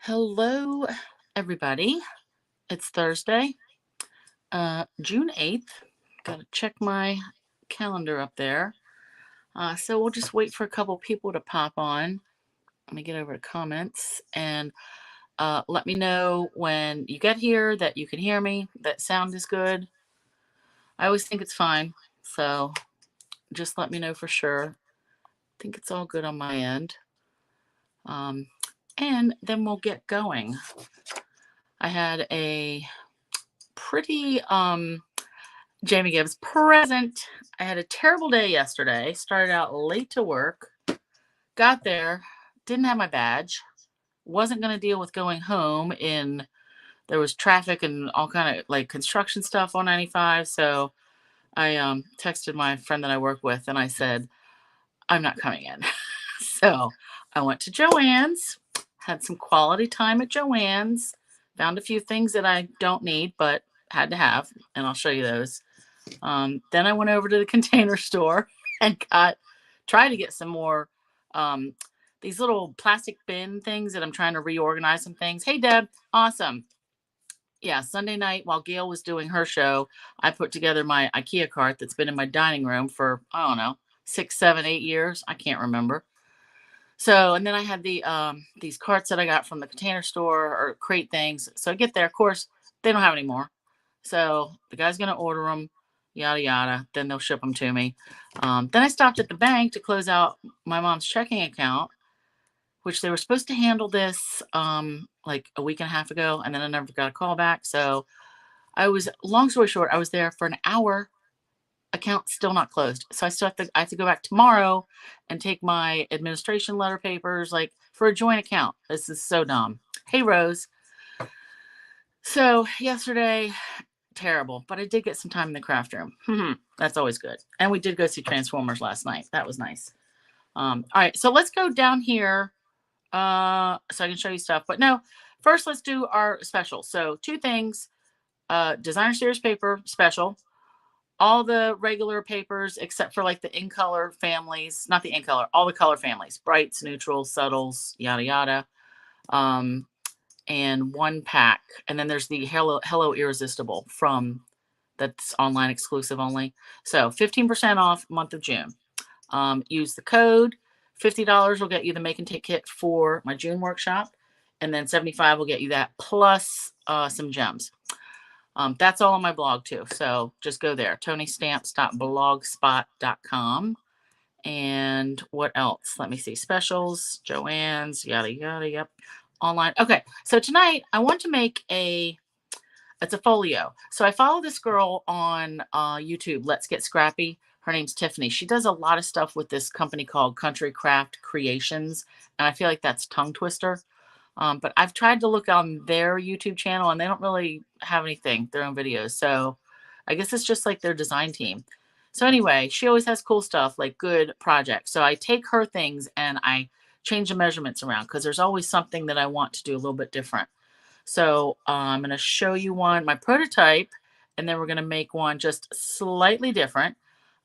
Hello, everybody. It's Thursday, June 8th. Got to check my calendar up there. So we'll just wait for a couple people to pop on. Let me get over to comments and let me know when you get here that you can hear me, that sound is good. I always think it's fine. So just let me know for sure. I think it's all good on my end. And then we'll get going. I had a pretty Jamie Gibbs present. I had a terrible day yesterday. Started out late to work. Got there, didn't have my badge. Wasn't going to deal with going home there was traffic and all kind of like construction stuff on 95. So I texted my friend that I work with and I said, I'm not coming in. So I went to Joann's, had some quality time at Joann's, found a few things that I don't need, but had to have, and I'll show you those. Then I went over to the Container Store and tried to get some more these little plastic bin things that I'm trying to reorganize some things. Hey, Deb. Awesome. Yeah, Sunday night while Gail was doing her show, I put together my IKEA cart that's been in my dining room for, I don't know, 6, 7, 8 years. I can't remember. So, and then I had these carts that I got from the Container Store or crate things. So I get there, of course, they don't have any more. So the guy's going to order them, yada, yada. Then they'll ship them to me. Then I stopped at the bank to close out my mom's checking account, which they were supposed to handle this like a week and a half ago. And then I never got a call back. So long story short, I was there for an hour. Account still not closed. So I have to go back tomorrow and take my administration letter papers, like for a joint account. This is so dumb. Hey, Rose. So yesterday, terrible, but I did get some time in the craft room. That's always good. And we did go see Transformers last night. That was nice. All right, so let's go down here so I can show you stuff. But no, first let's do our special. So 2 things, designer series paper special, all the regular papers except for like the in color families, not the in color, all the color families, brights, neutrals, subtles, yada, yada. And 1 pack. And then there's the Hello Irresistible that's online exclusive only. So 15% off month of June. Use the code. $50 will get you the make and take kit for my June workshop. And then $75 will get you that plus some gems. That's all on my blog too. So just go there, ToniStamps.blogspot.com. And what else? Let me see. Specials, Joann's, yada, yada, yep. Online. Okay. So tonight I want to make it's a folio. So I follow this girl on YouTube, Let's Get Scrappy. Her name's Tiffany. She does a lot of stuff with this company called Country Craft Creations. And I feel like that's tongue twister. But I've tried to look on their YouTube channel and they don't really have anything, their own videos. So I guess it's just like their design team. So anyway, she always has cool stuff, like good projects. So I take her things and I change the measurements around because there's always something that I want to do a little bit different. So I'm going to show you my prototype, and then we're going to make one just slightly different.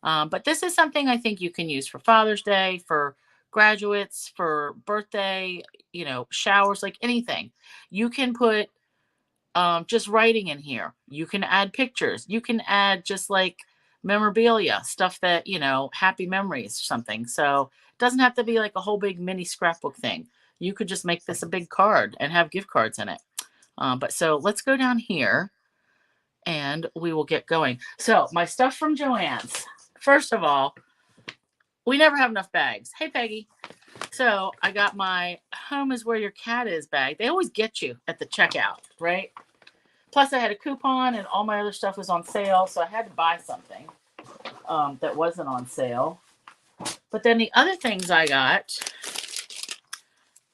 But this is something I think you can use for Father's Day, for graduates, for birthday, showers, like anything. You can put just writing in here. You can add pictures. You can add just like memorabilia, stuff that, happy memories or something. So it doesn't have to be like a whole big mini scrapbook thing. You could just make this a big card and have gift cards in it. But so let's go down here and we will get going. So my stuff from Joann's. First of all, we never have enough bags. Hey, Peggy. So I got my Home is Where Your Cat Is bag. They always get you at the checkout, right? Plus I had a coupon and all my other stuff was on sale. So I had to buy something that wasn't on sale. But then the other things I got,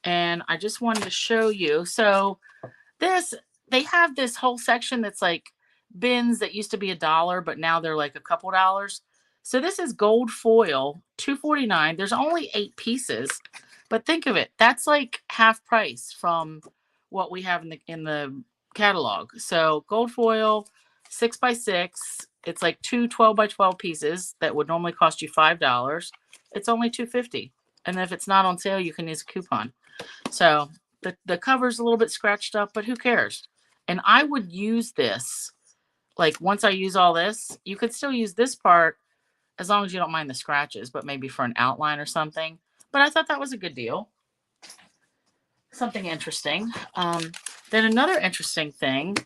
and I just wanted to show you. So they have this whole section that's like bins that used to be $1, but now they're like a couple dollars. So this is gold foil, $2.49. There's only 8 pieces, but think of it. That's like half price from what we have in the catalog. So gold foil, 6x6. It's like 2 12x12 pieces that would normally cost you $5. It's only $2.50. And if it's not on sale, you can use a coupon. So The cover's a little bit scratched up, but who cares? And I would use this, like once I use all this, you could still use this part as long as you don't mind the scratches, but maybe for an outline or something. But I thought that was a good deal. Something interesting. Then another interesting thing,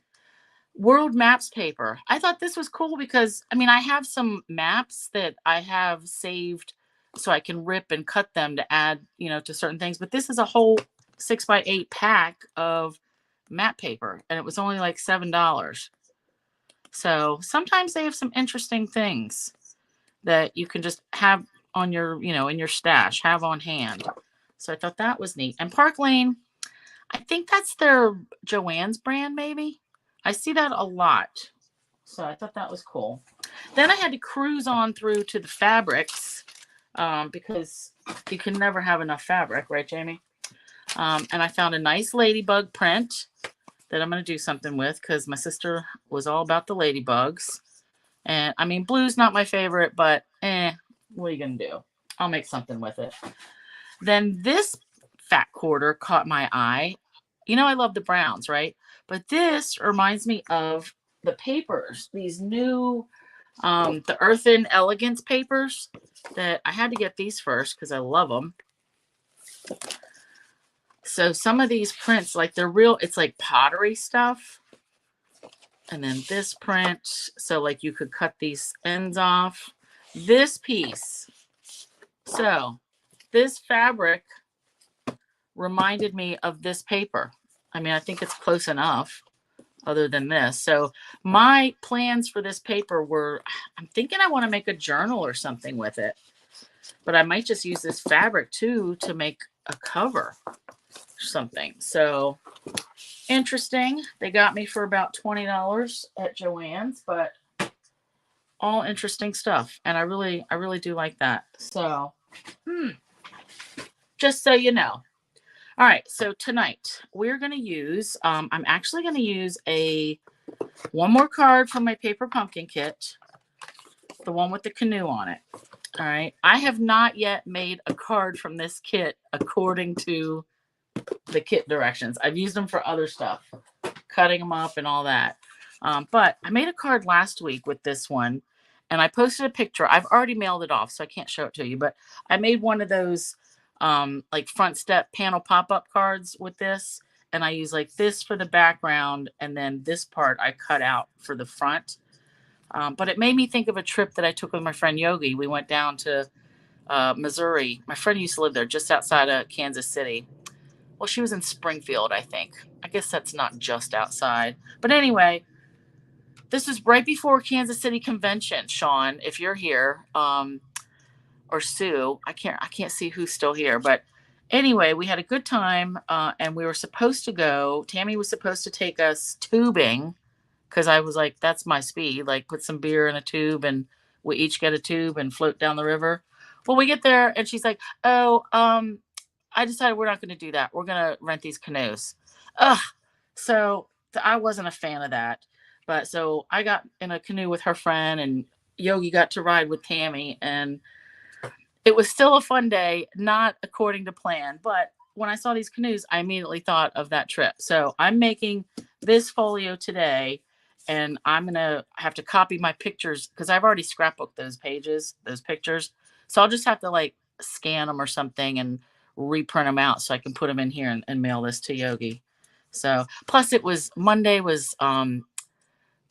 world maps paper. I thought this was cool because, I mean, I have some maps that I have saved so I can rip and cut them to add, you know, to certain things. But this is a whole 6x8 pack of map paper, and it was only like $7. So sometimes they have some interesting things that you can just have on your, you know, in your stash, have on hand. So I thought that was neat. And Park Lane, I think that's their Joann's brand, maybe. I see that a lot. So I thought that was cool. Then I had to cruise on through to the fabrics because you can never have enough fabric, right, Jamie? And I found a nice ladybug print that I'm going to do something with because my sister was all about the ladybugs. And I mean, blue's not my favorite, but what are you going to do? I'll make something with it. Then this fat quarter caught my eye. You know, I love the browns, right? But this reminds me of the papers, these new, the Earthen Elegance papers that I had to get these first because I love them. So some of these prints, like they're real, it's like pottery stuff. And then this print, so like you could cut these ends off. This piece, so this fabric reminded me of this paper. I mean, I think it's close enough other than this. So my plans for this paper were, I'm thinking I want to make a journal or something with it. But I might just use this fabric too to make a cover or something. So interesting. They got me for about $20 at Joann's, but all interesting stuff. And I really do like that. So just so you know. All right, so tonight we're going to use, I'm actually going to use one more card from my paper pumpkin kit, the one with the canoe on it. All right, I have not yet made a card from this kit according to the kit directions. I've used them for other stuff, cutting them up and all that. But I made a card last week with this one, and I posted a picture. I've already mailed it off, so I can't show it to you, but I made one of those like front step panel pop-up cards with this, and I use like this for the background, and then this part I cut out for the front. But it made me think of a trip that I took with my friend Yogi. We went down to Missouri. My friend used to live there just outside of Kansas City. Well, she was in Springfield, I think. I guess that's not just outside. But anyway, this was right before Kansas City Convention, Sean, if you're here. Or Sue. I can't see who's still here. But anyway, we had a good time, and we were supposed to go. Tammy was supposed to take us tubing because I was like, that's my speed. Like, put some beer in a tube, and we each get a tube and float down the river. Well, we get there, and she's like, oh, I decided we're not going to do that. We're going to rent these canoes. Ugh. So I wasn't a fan of that. But so I got in a canoe with her friend, and Yogi got to ride with Tammy, and it was still a fun day, not according to plan. But when I saw these canoes, I immediately thought of that trip. So I'm making this folio today, and I'm going to have to copy my pictures because I've already scrapbooked those pictures. So I'll just have to like scan them or something and reprint them out so I can put them in here and mail this to Yogi. So plus Monday was the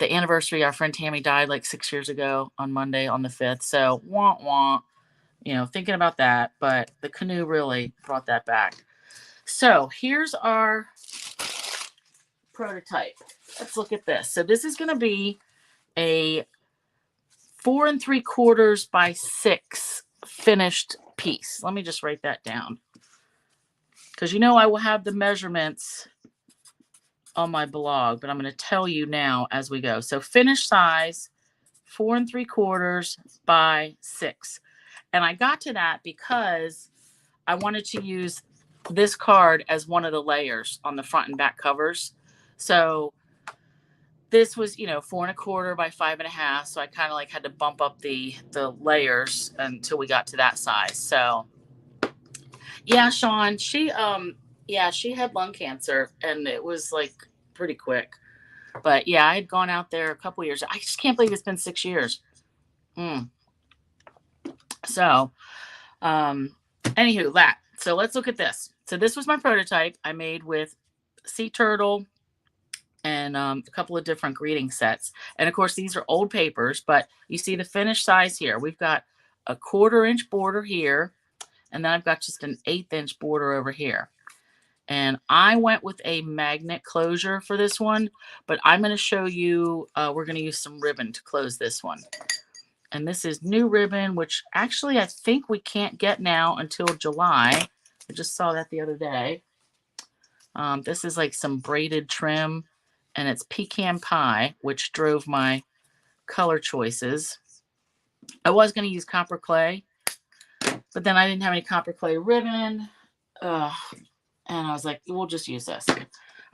anniversary. Our friend Tammy died like 6 years ago on Monday on the 5th. So wah wah. You know, thinking about that, but the canoe really brought that back. So here's our prototype. Let's look at this. So this is going to be a 4 3/4 by 6 finished piece. Let me just write that down because you know I will have the measurements on my blog, but I'm going to tell you now as we go. So finished size 4 3/4 by 6. And I got to that because I wanted to use this card as one of the layers on the front and back covers. So this was, 4 1/4 by 5 1/2. So I kind of like had to bump up the layers until we got to that size. So yeah, Sean, she Yeah, she had lung cancer, and it was like pretty quick. But yeah, I had gone out there a couple years. I just can't believe it's been 6 years. Mm. So, anywho, that. So let's look at this. So this was my prototype I made with sea turtle and a couple of different greeting sets. And of course, these are old papers, but you see the finished size here. We've got a 1/4 inch border here, and then I've got just an 1/8 inch border over here. And I went with a magnet closure for this one, but I'm going to show you, we're going to use some ribbon to close this one. And this is new ribbon, which actually I think we can't get now until July. I just saw that the other day. This is like some braided trim, and it's pecan pie, which drove my color choices. I was going to use copper clay, but then I didn't have any copper clay ribbon. And I was like, we'll just use this. All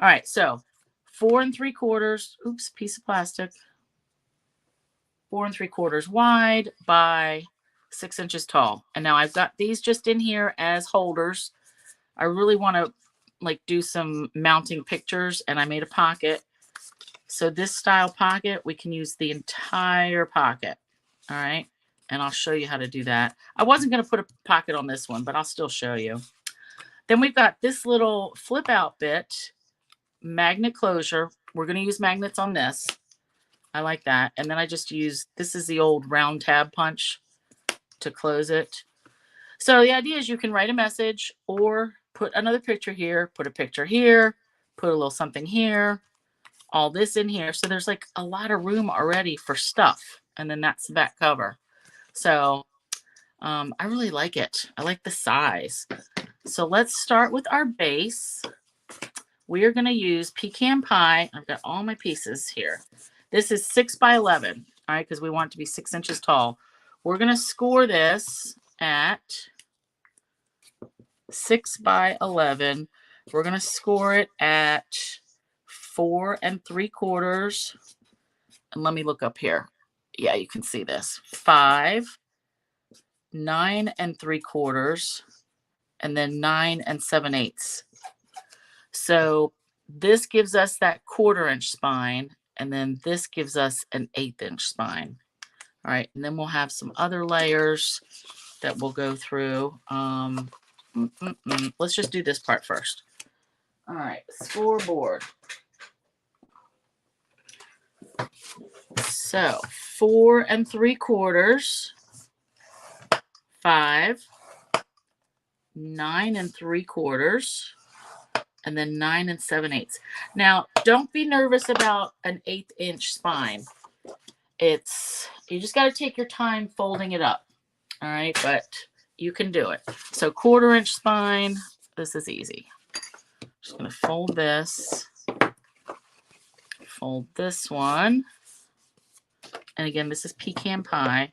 right, so 4 3/4, oops, piece of plastic, 4 3/4 wide by 6 inches tall. And now I've got these just in here as holders. I really want to like do some mounting pictures, and I made a pocket. So this style pocket, we can use the entire pocket. All right, and I'll show you how to do that. I wasn't going to put a pocket on this one, but I'll still show you. Then we've got this little flip out bit, magnet closure. We're going to use magnets on this. I like that. And then I just use, this is the old round tab punch to close it. So the idea is you can write a message or put another picture here, put a picture here, put a little something here, all this in here. So there's like a lot of room already for stuff. And then that's the back cover. So I really like it. I like the size. So let's start with our base. We are going to use pecan pie. I've got all my pieces here. This is 6 by 11, all right, because we want it to be 6 inches tall. We're going to score this at 6 by 11. We're going to score it at 4 3/4. And let me look up here. Yeah, you can see this. 5, 9 3/4. And then 9 7/8. So this gives us that 1/4 inch spine, and then this gives us an 1/8 inch spine. All right, and then we'll have some other layers that we'll go through. Let's just do this part first. All right, scoreboard. So 4 3/4, 5, 9 3/4, and then 9 7/8. Now, don't be nervous about an 1/8 inch spine. You just got to take your time folding it up. All right, but you can do it. So 1/4 inch spine, this is easy. Just going to fold this one. And again, this is pecan pie.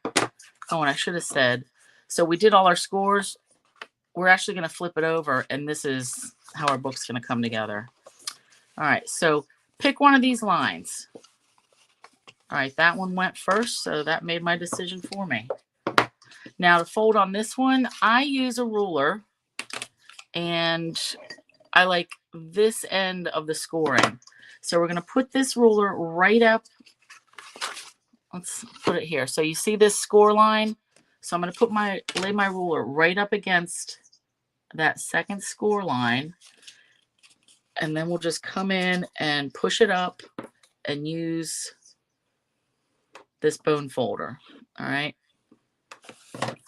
Oh, and I should have said, so we did all our scores. We're actually going to flip it over, and this is how our book's going to come together. All right, so pick one of these lines. All right, that one went first, so that made my decision for me. Now to fold on this one, I use a ruler, and I like this end of the scoring. So we're going to put this ruler right up. Let's put it here. So you see this score line? So I'm going to lay my ruler right up against that second score line. And then we'll just come in and push it up and use this bone folder. All right.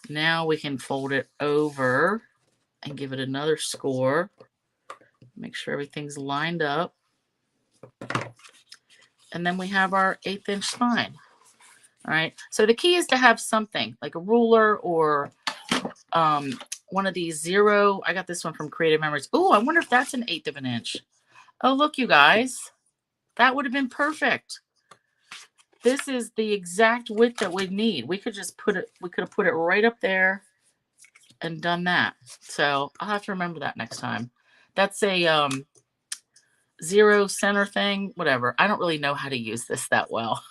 Now we can fold it over and give it another score. Make sure everything's lined up. And then we have our 1/8 inch spine. All right. So the key is to have something like a ruler or one of these zero. I got this one from Creative Memories. Oh, I wonder if that's an 1/8 of an inch. Oh, look, you guys. That would have been perfect. This is the exact width that we need. We could just put it, we could have put it right up there and done that. So I'll have to remember that next time. That's a zero center thing, whatever. I don't really know how to use this that well.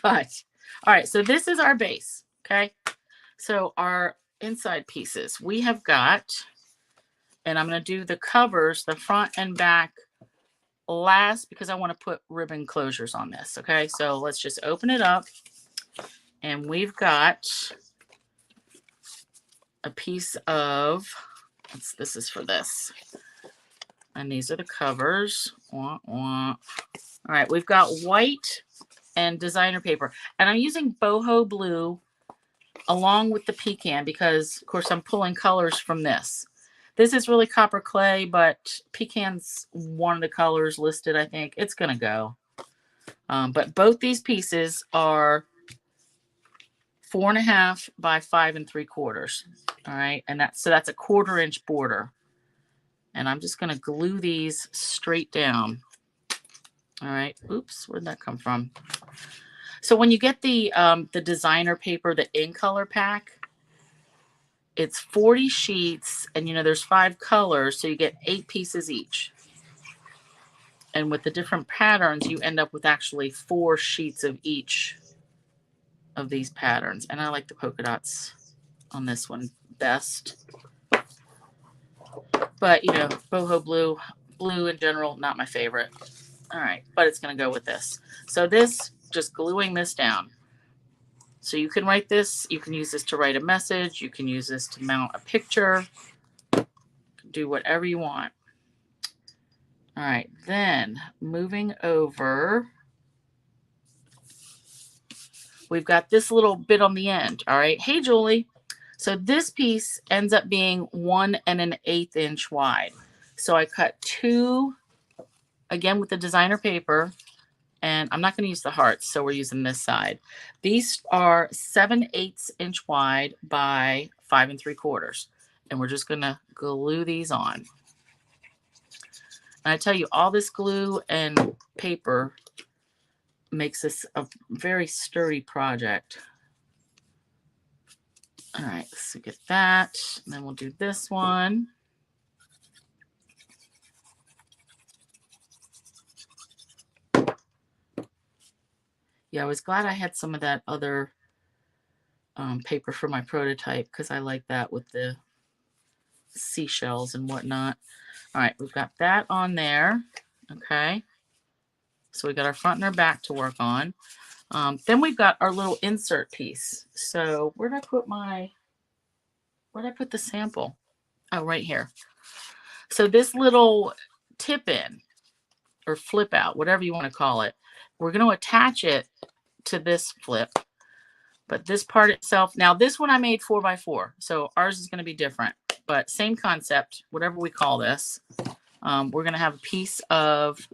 But, all right, so this is our base, okay? So our inside pieces, we have got And I'm going to do the covers, the front and back, last because I want to put ribbon closures on this. Okay, so let's just open it up. And we've got a piece of, this is for this. And these are the covers. Wah, wah. All right, we've got white and designer paper. And I'm using boho blue along with the pecan because, of course, I'm pulling colors from this. This is really copper clay, but pecan's one of the colors listed, I think. It's going to go. But both these pieces are 4.5 by 5 3/4. All right, and that's a 1/4 inch border. And I'm just going to glue these straight down. All right. Oops, where'd that come from? So when you get the designer paper, the in color pack, it's 40 sheets, and there's 5 colors, so you get 8 pieces each. And with the different patterns, you end up with actually 4 sheets of each of these patterns. And I like the polka dots on this one best. But boho blue in general, not my favorite. All right, but it's going to go with this. So this, just gluing this down. So you can write this. You can use this to write a message. You can use this to mount a picture. Do whatever you want. All right, then moving over, we've got this little bit on the end. All right, hey, Julie. So this piece ends up being 1 1/8 inch wide. So I cut 2, again with the designer paper, and I'm not going to use the hearts, so we're using this side. These are 7/8 inch wide by 5 3/4, and we're just going to glue these on. And I tell you, all this glue and paper makes this a very sturdy project. All right, so get that, and then we'll do this one. Yeah, I was glad I had some of that other paper for my prototype because I like that with the seashells and whatnot. All right, we've got that on there. Okay, so we got our front and our back to work on. Then we've got our little insert piece. So where'd I put the sample? Oh, right here. So this little tip in or flip out, whatever you want to call it, we're going to attach it to this flip. But this part itself, now this one I made 4 by 4, so ours is going to be different, but same concept, whatever we call this. We're going to have a piece of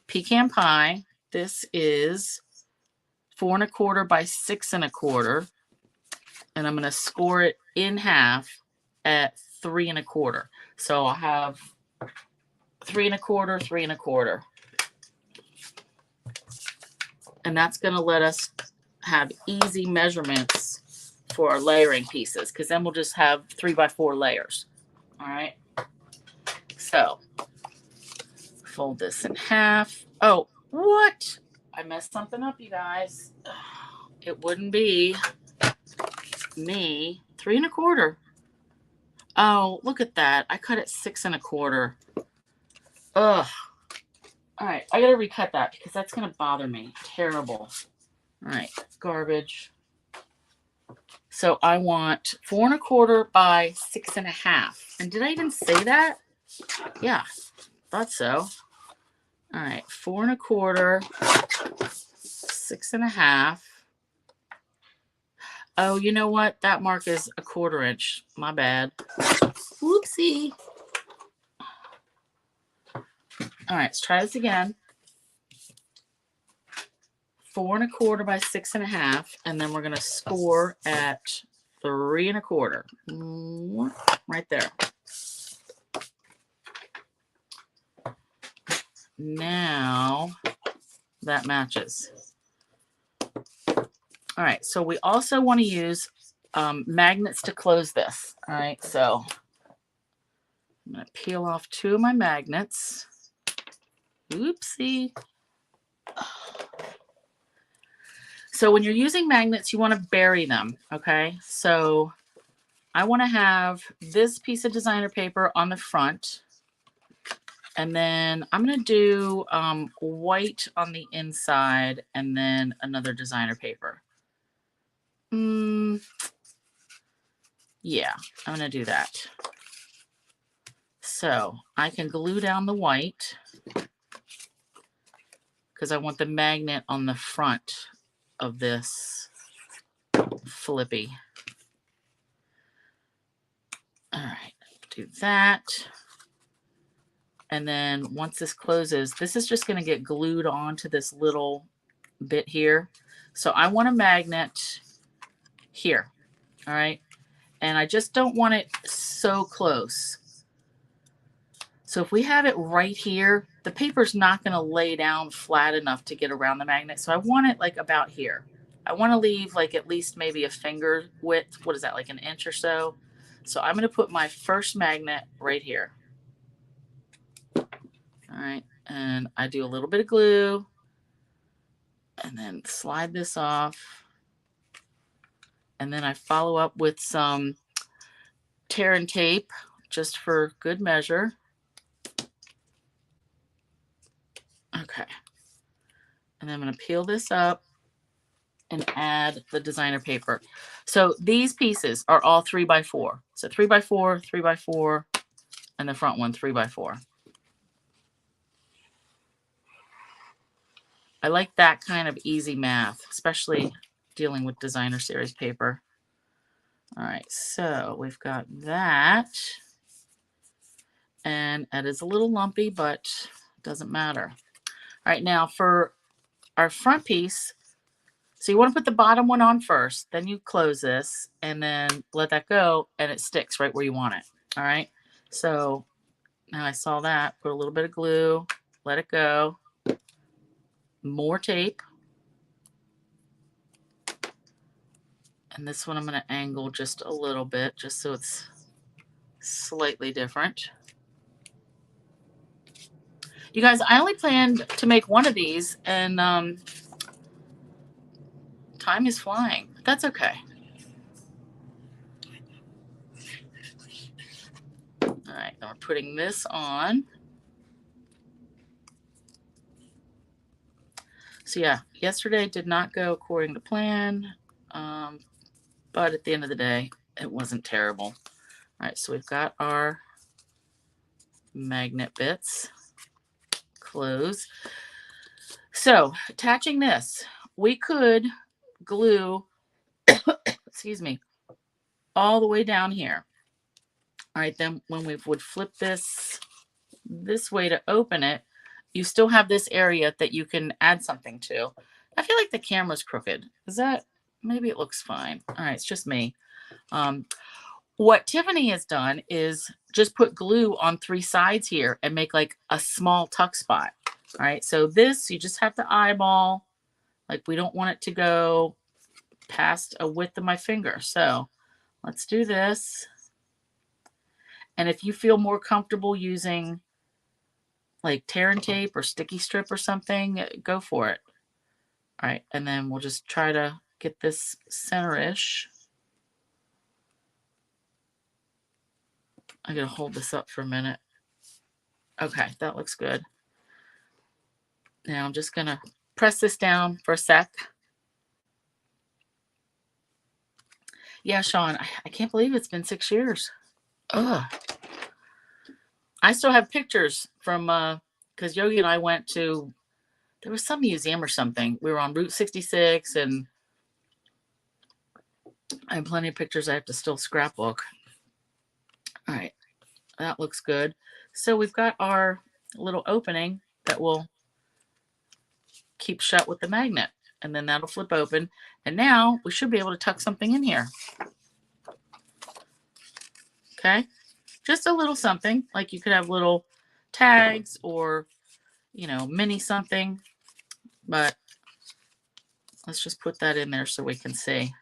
pecan pie. This is 4 1/4 by 6 1/4, and I'm going to score it in half at 3 1/4. So I'll have 3 1/4, 3 1/4. And that's going to let us have easy measurements for our layering pieces, because then we'll just have 3 by 4 layers. All right. So fold this in half. Oh, what? I messed something up, you guys. It wouldn't be me. 3 1/4. Oh, look at that. I cut it 6 1/4. Ugh. All right, I gotta recut that because that's gonna bother me. Terrible. All right, garbage. So I want 4 1/4 by 6 1/2. And did I even say that? Yeah, thought so. All right, 4 1/4, 6 1/2. Oh, you know what? That mark is a 1/4 inch. My bad. Whoopsie. All right, let's try this again. 4 1/4 by 6 1/2, and then we're going to score at 3 1/4. Right there. Now that matches. All right, so we also want to use magnets to close this. All right, so I'm going to peel off 2 of my magnets. Oopsie. So when you're using magnets, you want to bury them, okay? So I want to have this piece of designer paper on the front. And then I'm going to do white on the inside and then another designer paper. Yeah, I'm going to do that. So I can glue down the white because I want the magnet on the front of this flippy. All right, do that. And then once this closes, this is just going to get glued onto this little bit here. So I want a magnet here. All right. And I just don't want it so close. So if we have it right here, the paper's not going to lay down flat enough to get around the magnet. So I want it like about here. I want to leave like at least maybe a finger width. What is that, like an inch or so? So I'm going to put my first magnet right here. All right. And I do a little bit of glue and then slide this off. And then I follow up with some tear and tape just for good measure. Okay. And then I'm going to peel this up and add the designer paper. So these pieces are all 3x4. So 3x4, 3x4, and the front one 3x4. I like that kind of easy math, especially dealing with designer series paper. All right, so we've got that. And it is a little lumpy, but it doesn't matter. All right, now for our front piece, so you want to put the bottom one on first, then you close this and then let that go and it sticks right where you want it. All right, so now I saw that, put a little bit of glue, let it go, more tape. And this one I'm going to angle just a little bit just so it's slightly different. You guys, I only planned to make one of these and time is flying. That's okay. All right, now we're putting this on. So yeah, yesterday did not go according to plan, but at the end of the day, it wasn't terrible. All right, so we've got our magnet bits. Close. So attaching this, we could glue, excuse me, all the way down here. All right, then when we would flip this way to open it, you still have this area that you can add something to. I feel like the camera's crooked. Is that, maybe it looks fine. All right, it's just me. What Tiffany has done is just put glue on 3 sides here and make like a small tuck spot. All right, so this, you just have to eyeball. Like we don't want it to go past a width of my finger. So let's do this. And if you feel more comfortable using like tear and tape or sticky strip or something, go for it. All right, and then we'll just try to get this center-ish. I'm going to hold this up for a minute. Okay, that looks good. Now I'm just going to press this down for a sec. Yeah, Sean, I can't believe it's been 6 years. Ugh. I still have pictures from, because Yogi and I went to, there was some museum or something. We were on Route 66 and I have plenty of pictures I have to still scrapbook. All right, that looks good. So we've got our little opening that will keep shut with the magnet, and then that'll flip open. And now we should be able to tuck something in here. Okay, just a little something, like you could have little tags or, you know, mini something, but let's just put that in there so we can see.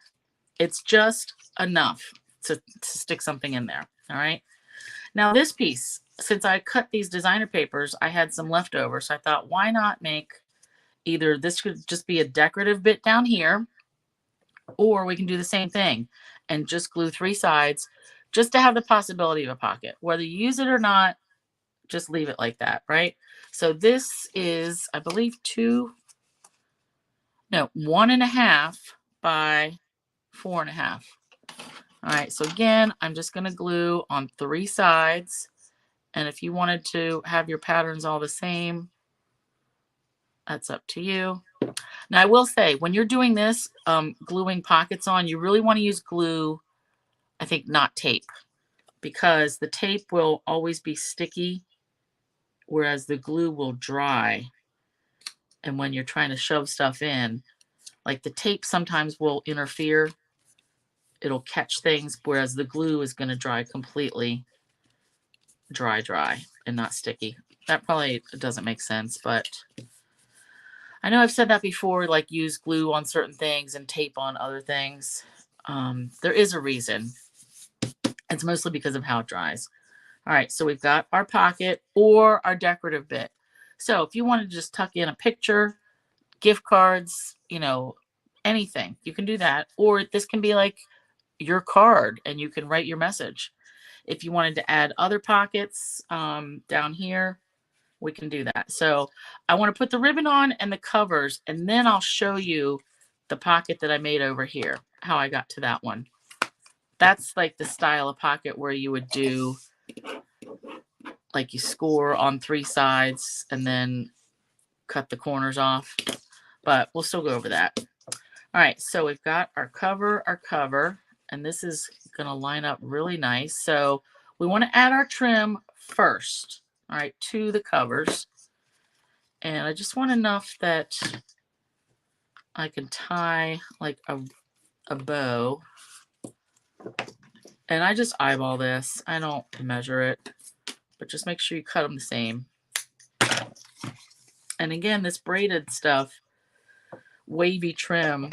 It's just enough to stick something in there. All right. Now this piece, since I cut these designer papers, I had some leftover. So I thought, why not make either this could just be a decorative bit down here, or we can do the same thing and just glue 3 sides just to have the possibility of a pocket. Whether you use it or not, just leave it like that, right? So this is, I believe, 1.5 by 4.5. All right, so again, I'm just going to glue on 3 sides. And if you wanted to have your patterns all the same, that's up to you. Now, I will say, when you're doing this, gluing pockets on, you really want to use glue, I think, not tape, because the tape will always be sticky, whereas the glue will dry. And when you're trying to shove stuff in, like the tape sometimes will interfere. It'll catch things, whereas the glue is going to dry completely dry and not sticky. That probably doesn't make sense, but I know I've said that before, like use glue on certain things and tape on other things. There is a reason. It's mostly because of how it dries. All right, so we've got our pocket or our decorative bit. So if you want to just tuck in a picture, gift cards, anything, you can do that. Or this can be like your card and you can write your message. If you wanted to add other pockets down here, we can do that. So I want to put the ribbon on and the covers, and then I'll show you the pocket that I made over here, how I got to that one. That's like the style of pocket where you would do, like you score on 3 sides and then cut the corners off. But we'll still go over that. All right, so we've got our cover, and this is going to line up really nice. So we want to add our trim first, all right, to the covers. And I just want enough that I can tie like a bow. And I just eyeball this. I don't measure it, but just make sure you cut them the same. And again, this braided stuff, wavy trim,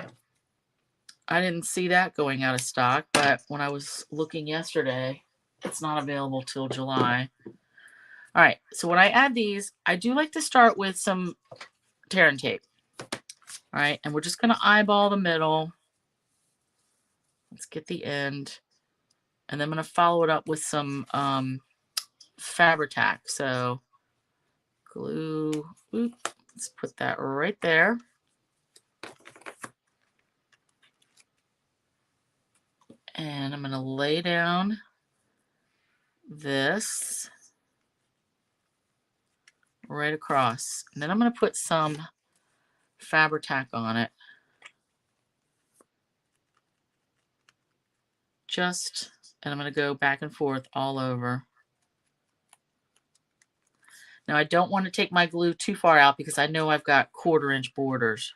I didn't see that going out of stock, but when I was looking yesterday, it's not available till July. All right, so when I add these, I do like to start with some tear and tape. All right, and we're just going to eyeball the middle. Let's get the end. And then I'm going to follow it up with some Fabri-Tac. So glue, let's put that right there. And I'm going to lay down this right across. And then I'm going to put some Fabri-Tac on it. And I'm going to go back and forth all over. Now I don't want to take my glue too far out because I know I've got 1/4-inch borders.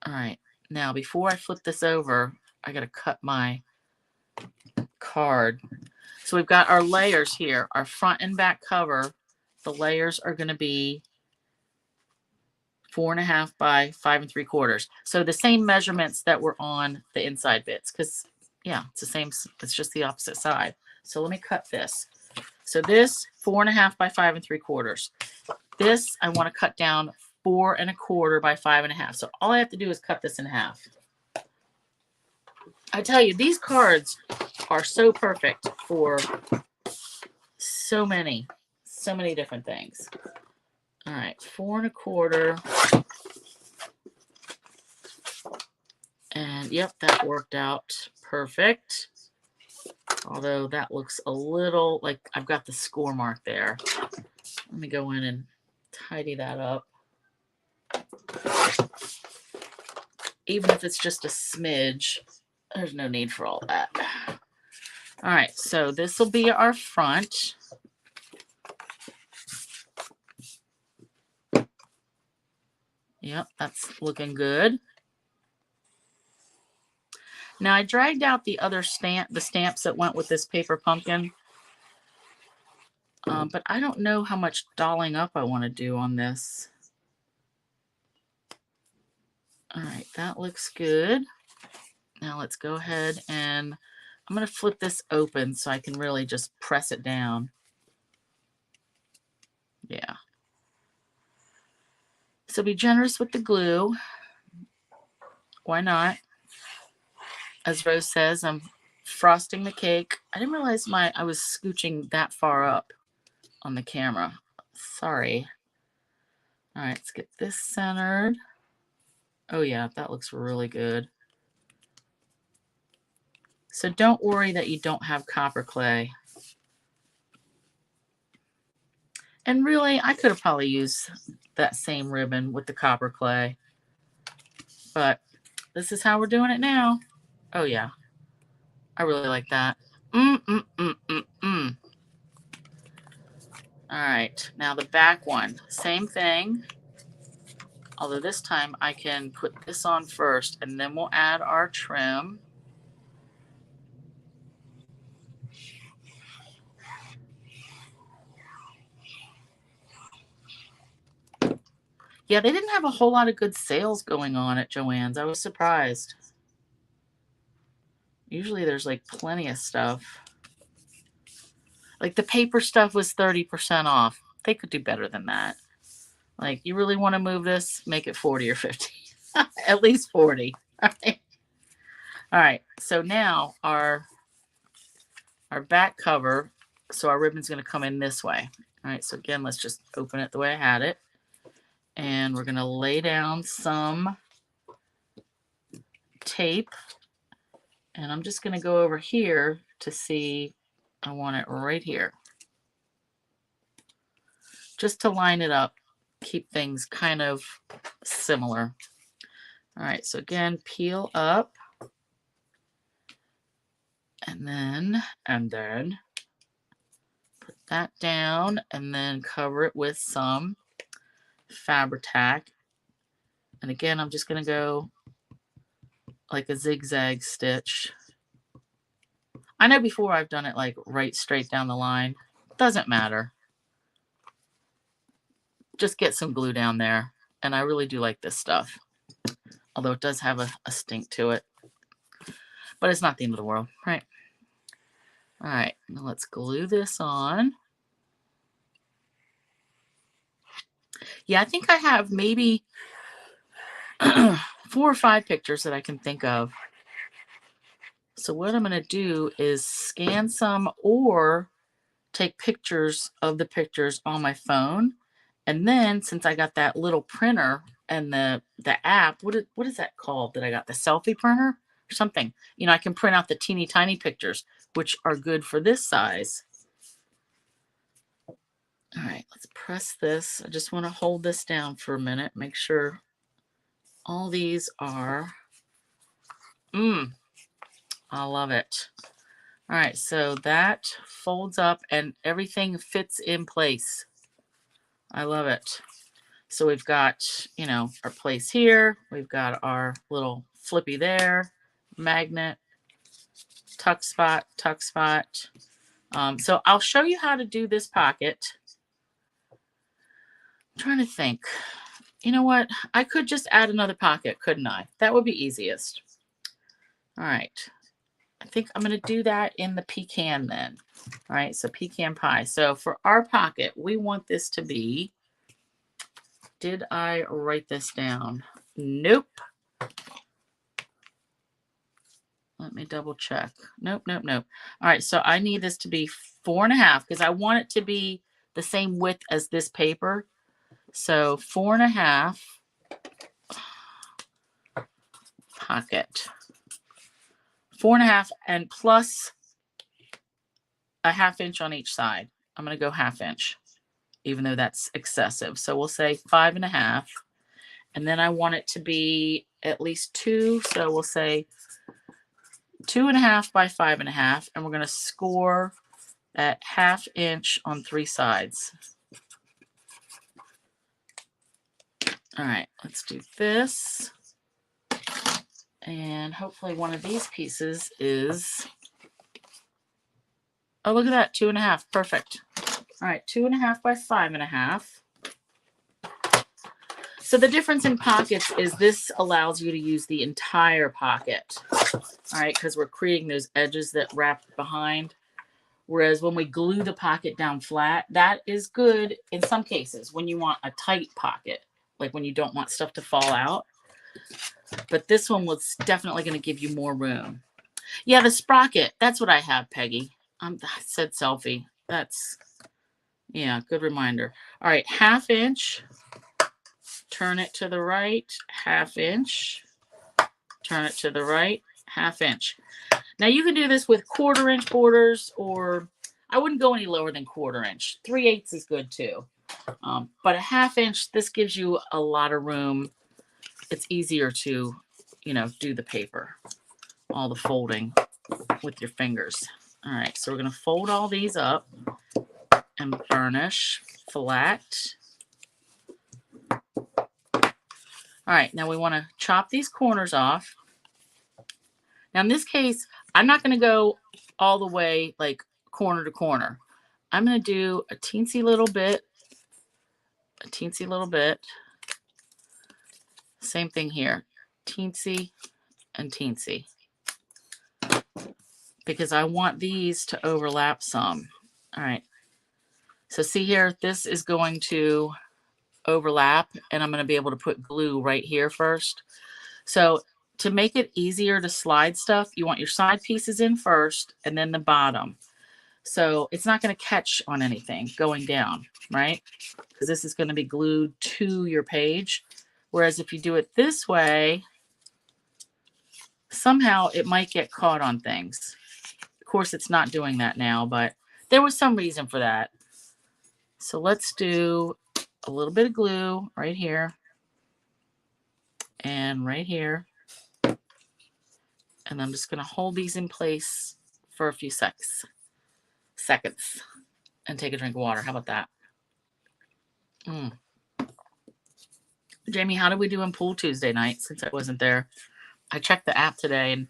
All right, now before I flip this over, I got to cut my card. So we've got our layers here, our front and back cover. The layers are going to be 4.5 by 5 3/4. So the same measurements that were on the inside bits, because yeah, it's the same. It's just the opposite side. So let me cut this. So this 4.5 by 5 3/4. This I want to cut down 4 1/4 by 5 1/2. So all I have to do is cut this in half. I tell you, these cards are so perfect for so many different things. All right, 4 1/4. And yep, that worked out perfect. Although that looks a little like I've got the score mark there. Let me go in and tidy that up. Even if it's just a smidge, there's no need for all that. All right, so this will be our front. Yep, that's looking good. Now I dragged out the other the stamps that went with this paper pumpkin. But I don't know how much dolling up I want to do on this. All right, that looks good. Now let's go ahead and I'm going to flip this open so I can really just press it down. Yeah. So be generous with the glue. Why not? as Rose says, I'm frosting the cake. I didn't realize I was scooching that far up on the camera. Sorry. All right, let's get this centered. Oh yeah, that looks really good. So don't worry that you don't have copper clay. And really, I could have probably used that same ribbon with the copper clay. But this is how we're doing it now. Oh yeah, I really like that. All right, now the back one, same thing. Although this time I can put this on first and then we'll add our trim. Yeah, they didn't have a whole lot of good sales going on at Joann's. I was surprised. Usually there's like plenty of stuff. Like the paper stuff was 30% off. They could do better than that. Like, you really want to move this, make it 40 or 50. At least 40. All right. All right. So now our back cover, so our ribbon's going to come in this way. All right. So again, let's just open it the way I had it. And we're going to lay down some tape. And I'm just going to go over here to see, I want it right here. Just to line it up, keep things kind of similar. All right, so again, peel up. And then put that down and then cover it with some Fabri-Tac. And again, I'm just going to go like a zigzag stitch. I know before I've done it like right straight down the line. Doesn't matter. Just get some glue down there. And I really do like this stuff. Although it does have a stink to it. But it's not the end of the world, right? All right, now let's glue this on. Yeah, I think I have maybe 4 or 5 pictures that I can think of. So what I'm going to do is scan some or take pictures of the pictures on my phone. And then since I got that little printer and the app, what is that called that I got? The selfie printer or something. You know, I can print out the teeny tiny pictures, which are good for this size. All right, let's press this. I just want to hold this down for a minute. Make sure all these are, I love it. All right, so that folds up and everything fits in place. I love it. So we've got, you know, our place here. We've got our little flippy there, magnet, tuck spot, tuck spot. So I'll show you how to do this pocket. I'm trying to think. You know what? I could just add another pocket, couldn't I? That would be easiest. All right. I think I'm going to do that in the pecan then. All right, so pecan pie. So for our pocket, we want this to be, did I write this down? Nope. Let me double check. Nope. All right, so I need this to be 4.5 because I want it to be the same width as this paper. So 4.5 pocket. 4.5 and plus a 1/2 inch on each side. I'm going to go 1/2 inch, even though that's excessive. So we'll say 5.5. And then I want it to be at least 2. So we'll say 2.5 by 5.5. And we're going to score at 1/2 inch on 3 sides. All right, let's do this. And hopefully one of these pieces is, oh, look at that, 2.5, perfect. All right, 2.5 by 5.5. So the difference in pockets is this allows you to use the entire pocket. All right, because we're creating those edges that wrap behind. Whereas when we glue the pocket down flat, that is good in some cases when you want a tight pocket, like when you don't want stuff to fall out. But this one was definitely going to give you more room. Yeah, the sprocket. That's what I have, Peggy. I said selfie. That's, yeah, good reminder. All right, 1/2 inch. Turn it to the right, 1/2 inch. Turn it to the right, 1/2 inch. Now you can do this with 1/4 inch borders, or I wouldn't go any lower than 1/4 inch. 3/8 is good too. But a 1/2 inch, this gives you a lot of room. It's easier to, do the paper, all the folding with your fingers. All right, so we're going to fold all these up and burnish flat. All right, now we want to chop these corners off. Now in this case, I'm not going to go all the way like corner to corner. I'm going to do a teensy little bit, a teensy little bit. Same thing here, teensy and teensy. Because I want these to overlap some. All right. So see here, this is going to overlap, and I'm going to be able to put glue right here first. So to make it easier to slide stuff, you want your side pieces in first and then the bottom. So it's not going to catch on anything going down, right? Because this is going to be glued to your page. Whereas if you do it this way, somehow it might get caught on things. Of course, it's not doing that now, but there was some reason for that. So let's do a little bit of glue right here and right here. And I'm just going to hold these in place for a few seconds and take a drink of water. How about that? Jamie, how did we do in pool Tuesday night since I wasn't there? I checked the app today and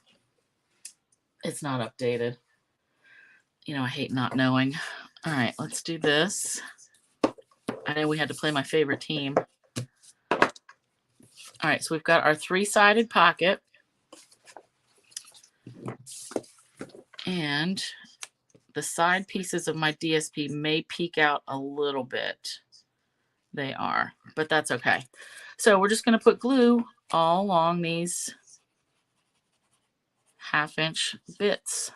it's not updated. I hate not knowing. All right, let's do this. I know we had to play my favorite team. All right, so we've got our 3-sided pocket. And the side pieces of my DSP may peek out a little bit. They are, but that's okay. So we're just going to put glue all along these 1/2 inch bits.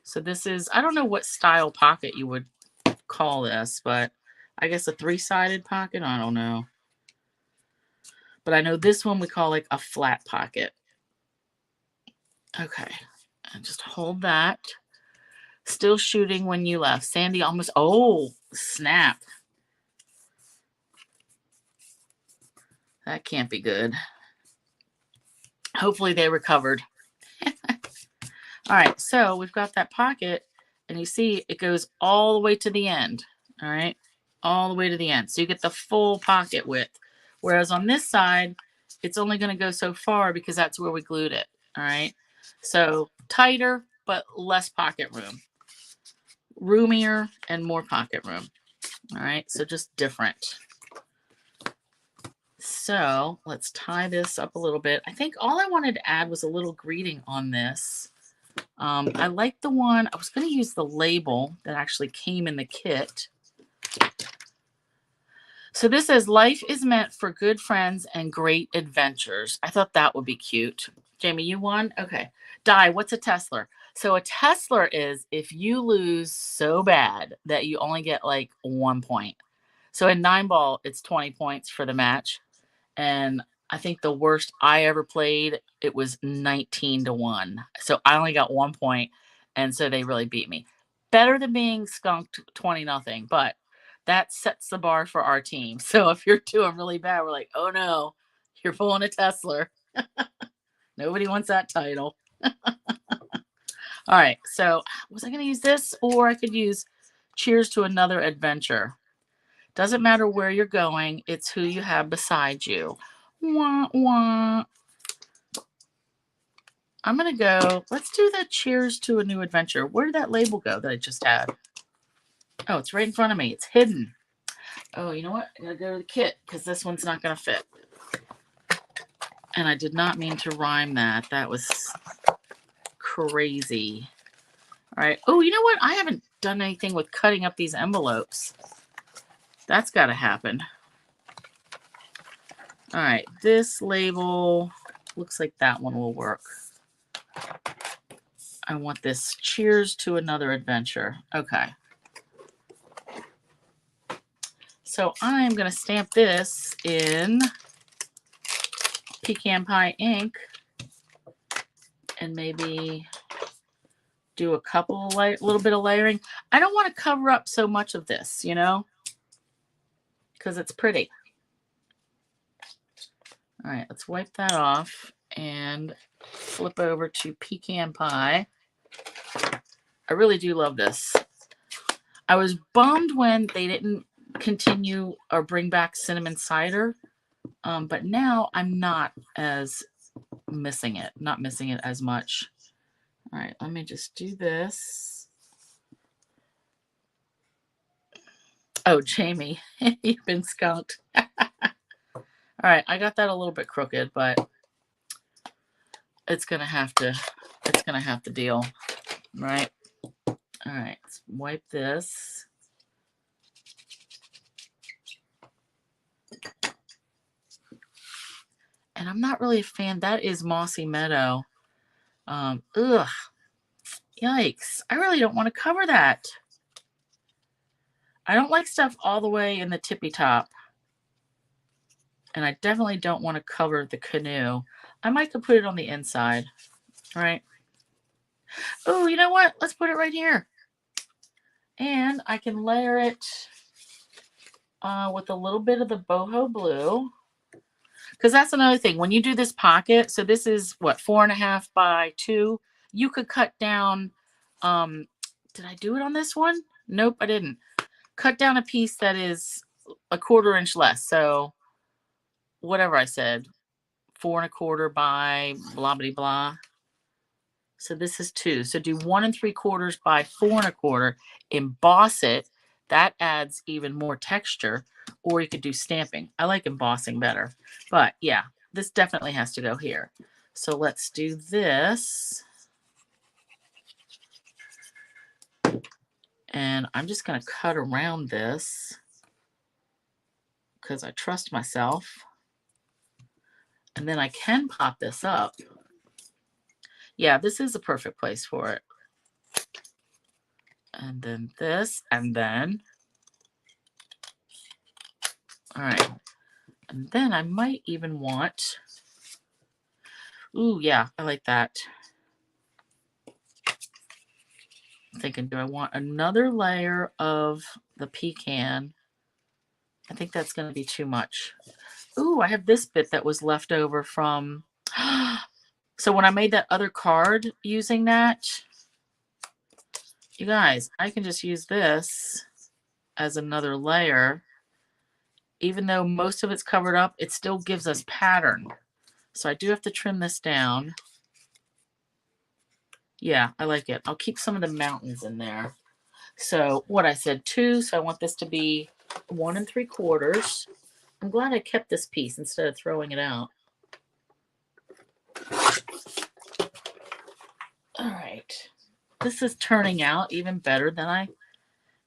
So this is, I don't know what style pocket you would call this, but I guess a 3-sided pocket. I don't know. But I know this one we call like a flat pocket. Okay. And just hold that. Still shooting when you left. Sandy almost, oh, snap. That can't be good. Hopefully they recovered. All right, so we've got that pocket, and you see it goes all the way to the end. All right, all the way to the end. So you get the full pocket width. Whereas on this side, it's only going to go so far because that's where we glued it. All right, so tighter, but less pocket room. Roomier and more pocket room. All right, so just different. So let's tie this up a little bit. I think all I wanted to add was a little greeting on this. I like the one, I was going to use the label that actually came in the kit. So this says, life is meant for good friends and great adventures. I thought that would be cute. Jamie, you won? Okay. Di, what's a Tesla? So a Tesla is if you lose so bad that you only get like 1 point. So in 9-ball, it's 20 points for the match. And I think the worst I ever played, it was 19-1. So I only got 1 point. And so they really beat me. Better than being skunked 20-0, but that sets the bar for our team. So if you're doing really bad, we're like, oh no, you're pulling a Tesla. Nobody wants that title. All right. So was I going to use this, or I could use Cheers to Another Adventure? Doesn't matter where you're going. It's who you have beside you. Wah, wah. I'm going to go. Let's do the Cheers to a New Adventure. Where did that label go that I just had? Oh, it's right in front of me. It's hidden. Oh, you know what? I got to go to the kit because this one's not going to fit. And I did not mean to rhyme that. That was crazy. All right. Oh, you know what? I haven't done anything with cutting up these envelopes. That's got to happen. All right. This label. looks like that one will work. I want this cheers to another adventure. Okay. So I'm going to stamp this in pecan pie ink and maybe do a couple, little bit of layering. I don't want to cover up so much of this, you know, because it's pretty. All right, let's wipe that off and flip over to pecan pie. I really do love this. I was bummed when they didn't continue or bring back cinnamon cider, but now I'm not missing it as much. All right, let me just do this. Oh, Jamie, you've been skunked. All right, I got that a little bit crooked, but it's gonna have to deal, right? All right, let's wipe this. And I'm not really a fan. That is Mossy Meadow. Ugh. Yikes. I really don't want to cover that. I don't like stuff all the way in the tippy top. And I definitely don't want to cover the canoe. I might could put it on the inside. All right. Oh, you know what? Let's put it right here. And I can layer it with a little bit of the boho blue. Because that's another thing. When you do this pocket, so this is what, 4.5 by 2. You could cut down, did I do it on this one? Nope, I didn't. Cut down a piece that is a 1/4 inch less. So whatever I said, 4 1/4 by blah, blah, blah. So this is 2. So do 1 3/4 by 4 1/4. Emboss it. That adds even more texture. Or you could do stamping. I like embossing better. But yeah, this definitely has to go here. So let's do this. And I'm just going to cut around this because I trust myself. And then I can pop this up. Yeah, this is a perfect place for it. And then this, and then, all right. And then I might even want, ooh, yeah, I like that. I'm thinking, do I want another layer of the pecan? I think that's going to be too much. Ooh, I have this bit that was left over from, so when I made that other card using that, you guys, I can just use this as another layer. Even though most of it's covered up, it still gives us pattern. So I do have to trim this down. Yeah, I like it. I'll keep some of the mountains in there. So what I said 2, so I want this to be 1 3/4. I'm glad I kept this piece instead of throwing it out. All right. This is turning out even better than I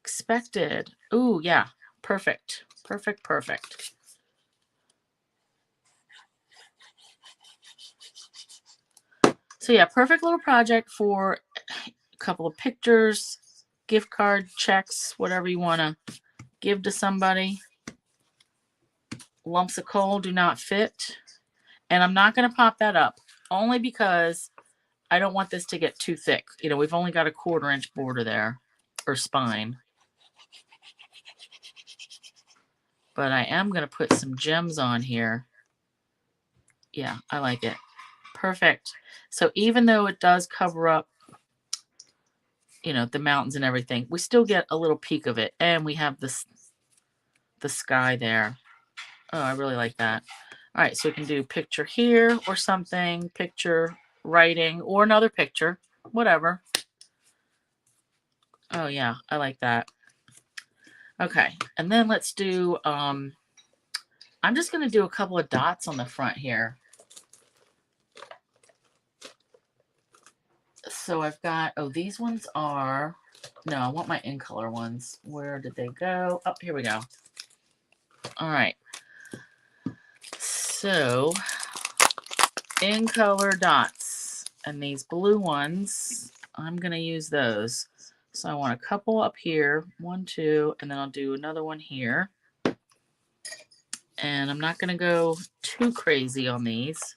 expected. Ooh, yeah. Perfect. Perfect, perfect. So yeah, perfect little project for a couple of pictures, gift card, checks, whatever you want to give to somebody. Lumps of coal do not fit. And I'm not going to pop that up, only because I don't want this to get too thick. You know, we've only got a 1/4 inch border there, or spine. But I am going to put some gems on here. Yeah, I like it. Perfect. So even though it does cover up, you know, the mountains and everything, we still get a little peek of it. And we have this, the sky there. Oh, I really like that. All right, so we can do picture here or something, picture, writing, or another picture, whatever. Oh, yeah, I like that. Okay, and then let's do, I'm just going to do a couple of dots on the front here. So I've got, oh, these ones are, no, I want my in color ones. Where did they go? Oh, here we go. All right. So in color dots. And these blue ones, I'm going to use those. So I want a couple up here, 1, 2, and then I'll do another one here. And I'm not going to go too crazy on these.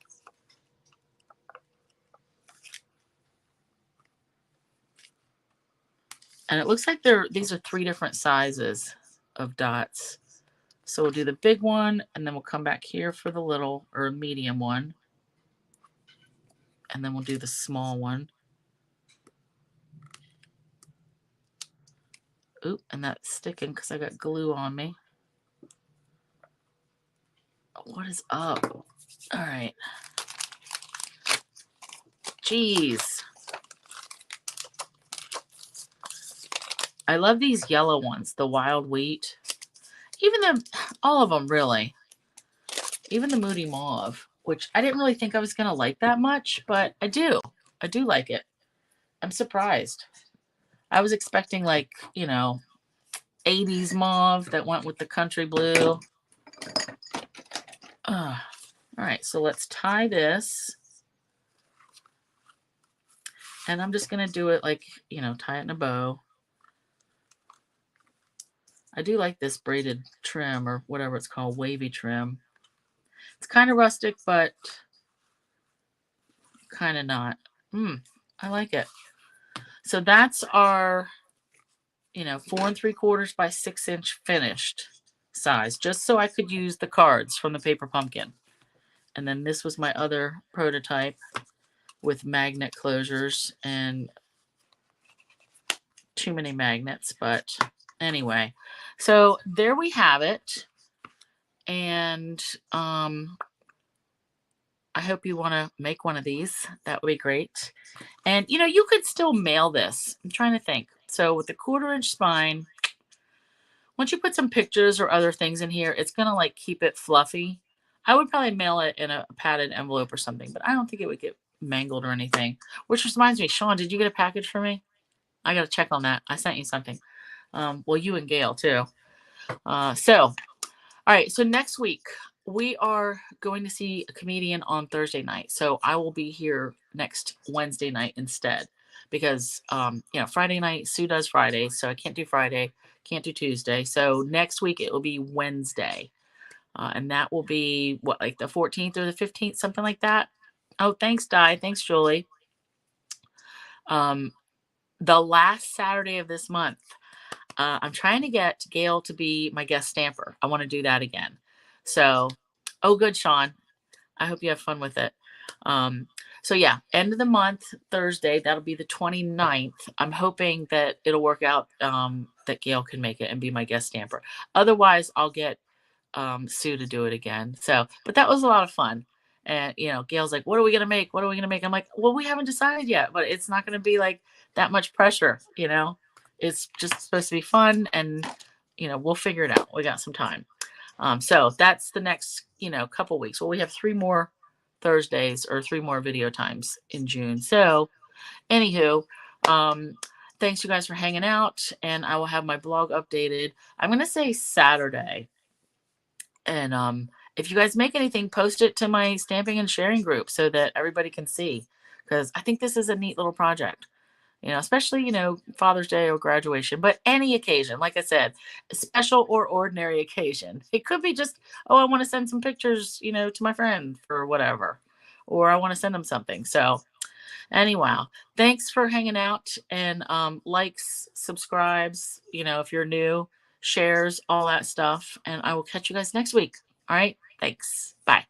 And it looks like these are 3 different sizes of dots. So we'll do the big one, and then we'll come back here for the little or medium one. And then we'll do the small one. Oop, and that's sticking because I got glue on me. What is up? All right. Jeez. I love these yellow ones, the wild wheat. All of them really. Even the moody mauve, which I didn't really think I was going to like that much, but I do. I do like it. I'm surprised. I was expecting 80s mauve that went with the country blue. All right, so let's tie this. And I'm just going to do it tie it in a bow. I do like this braided trim or whatever it's called, wavy trim. It's kind of rustic, but kind of not. I like it. So that's our, 4 3/4 by 6 inch finished size, just so I could use the cards from the paper pumpkin. And then this was my other prototype with magnet closures and too many magnets, but anyway. So there we have it. And I hope you want to make one of these. That would be great. And you could still mail this. I'm trying to think. So with the 1/4 inch spine, once you put some pictures or other things in here, it's going to keep it fluffy. I would probably mail it in a padded envelope or something, but I don't think it would get mangled or anything. Which reminds me, Sean, did you get a package for me? I got to check on that. I sent you something. Well, you and Gail too. All right. So next week we are going to see a comedian on Thursday night. So I will be here next Wednesday night instead because, Friday night, Sue does Friday. So I can't do Friday, can't do Tuesday. So next week it will be Wednesday. And that will be the 14th or the 15th, something like that. Oh, thanks, Di. Thanks, Julie. The last Saturday of this month, I'm trying to get Gail to be my guest stamper. I want to do that again. So, good, Sean. I hope you have fun with it. So yeah, end of the month, Thursday, that'll be the 29th. I'm hoping that it'll work out that Gail can make it and be my guest stamper. Otherwise, I'll get Sue to do it again. So, but that was a lot of fun. And, Gail's like, what are we going to make? What are we going to make? I'm like, well, we haven't decided yet, but it's not going to be that much pressure, It's just supposed to be fun and, we'll figure it out. We got some time. So that's the next, couple weeks. Well, we have 3 more Thursdays or 3 more video times in June. So anywho, thanks you guys for hanging out, and I will have my blog updated. I'm going to say Saturday. And if you guys make anything, post it to my stamping and sharing group so that everybody can see, because I think this is a neat little project. Especially, Father's Day or graduation, but any occasion, like I said, a special or ordinary occasion. It could be just, I want to send some pictures, to my friend for whatever, or I want to send them something. So anyway, thanks for hanging out, and likes, subscribes, if you're new, shares, all that stuff. And I will catch you guys next week. All right. Thanks. Bye.